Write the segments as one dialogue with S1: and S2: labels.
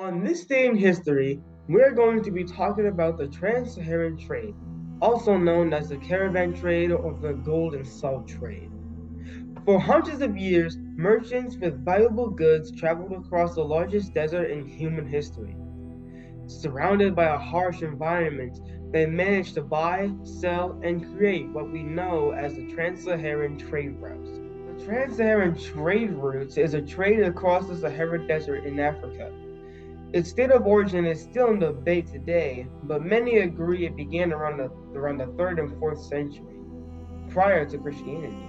S1: On this day in history, we're going to be talking about the Trans-Saharan Trade, also known as the caravan trade or the gold and salt trade. For hundreds of years, merchants with valuable goods traveled across the largest desert in human history. Surrounded by a harsh environment, they managed to buy, sell, and create what we know as the Trans-Saharan trade routes. The Trans-Saharan trade routes is a trade across the Sahara Desert in Africa. Its state of origin is still in debate today, but many agree it began around the 3rd and 4th century, prior to Christianity.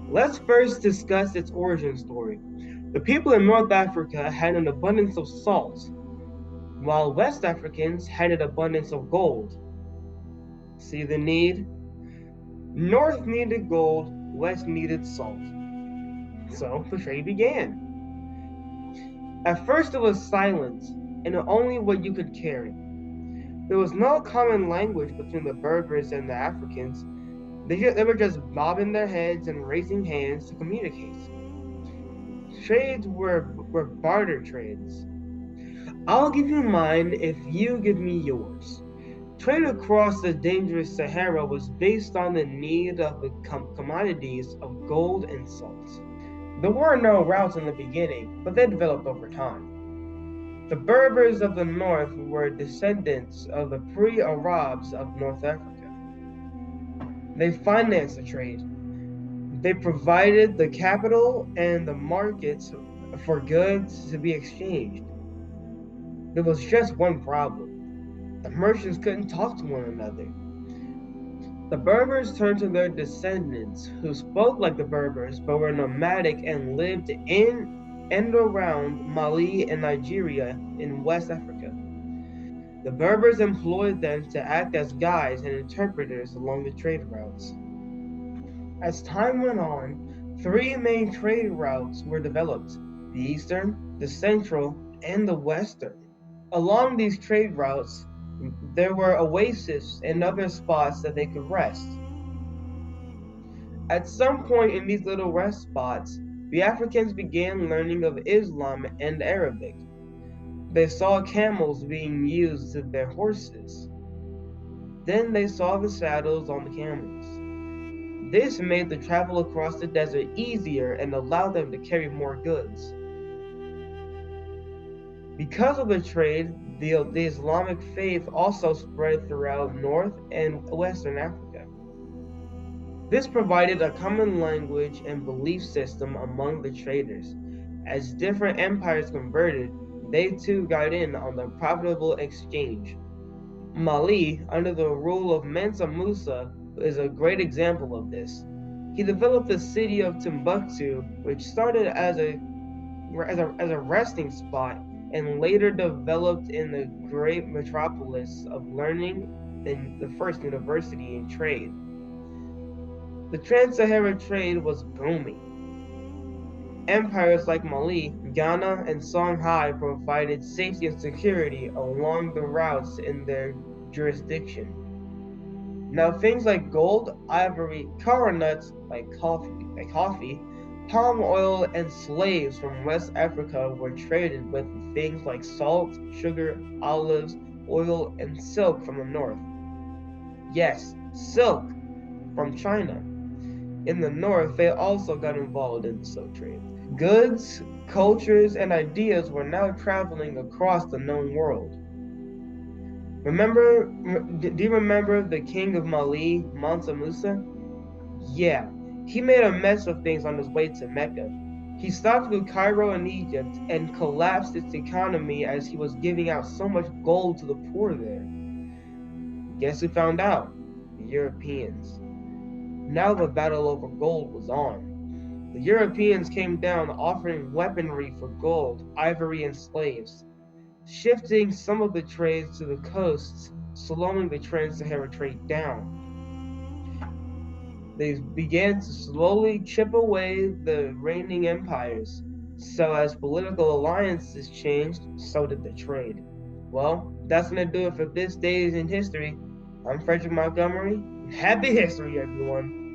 S1: Let's first discuss its origin story. The people in North Africa had an abundance of salt, while West Africans had an abundance of gold. See the need? North needed gold, West needed salt. So the trade began. At first it was silent, and only what you could carry. There was no common language between the Berbers and the Africans. They were just bobbing their heads and raising hands to communicate. Trades were barter trades. I'll give you mine if you give me yours. Trade across the dangerous Sahara was based on the need of the commodities of gold and salt. There were no routes in the beginning, but they developed over time. The Berbers of the north were descendants of the pre-Arabs of North Africa. They financed the trade. They provided the capital and the markets for goods to be exchanged. There was just one problem. The merchants couldn't talk to one another. The Berbers turned to their descendants, who spoke like the Berbers but were nomadic and lived in and around Mali and Nigeria in West Africa. The Berbers employed them to act as guides and interpreters along the trade routes. As time went on, three main trade routes were developed: the Eastern, the Central, and the Western. Along these trade routes, there were oases and other spots that they could rest. At some point in these little rest spots, the Africans began learning of Islam and Arabic. They saw camels being used as their horses. Then they saw the saddles on the camels. This made the travel across the desert easier and allowed them to carry more goods. Because of the trade, the Islamic faith also spread throughout North and Western Africa. This provided a common language and belief system among the traders. As different empires converted, they too got in on the profitable exchange. Mali, under the rule of Mansa Musa, is a great example of this. He developed the city of Timbuktu, which started as a resting spot and later developed in the great metropolis of learning and the first university in trade. The Trans-Saharan trade was booming. Empires like Mali, Ghana, and Songhai provided safety and security along the routes in their jurisdiction. Now, things like gold, ivory, cocoa nuts like coffee, palm oil, and slaves from West Africa were traded with things like salt, sugar, olives, oil, and silk from the north. Yes, silk from China. In the north, they also got involved in the silk trade. Goods, cultures, and ideas were now traveling across the known world. Do you remember the king of Mali, Mansa Musa? Yeah, he made a mess of things on his way to Mecca. He stopped through Cairo and Egypt and collapsed its economy as he was giving out so much gold to the poor there. Guess who found out? The Europeans. Now the battle over gold was on. The Europeans came down offering weaponry for gold, ivory, and slaves, shifting some of the trades to the coasts, slowing the Trans-Saharan trade down. They began to slowly chip away the reigning empires. So as political alliances changed, so did the trade. Well, that's going to do it for this day in history. I'm Frederick Montgomery. Happy history, everyone.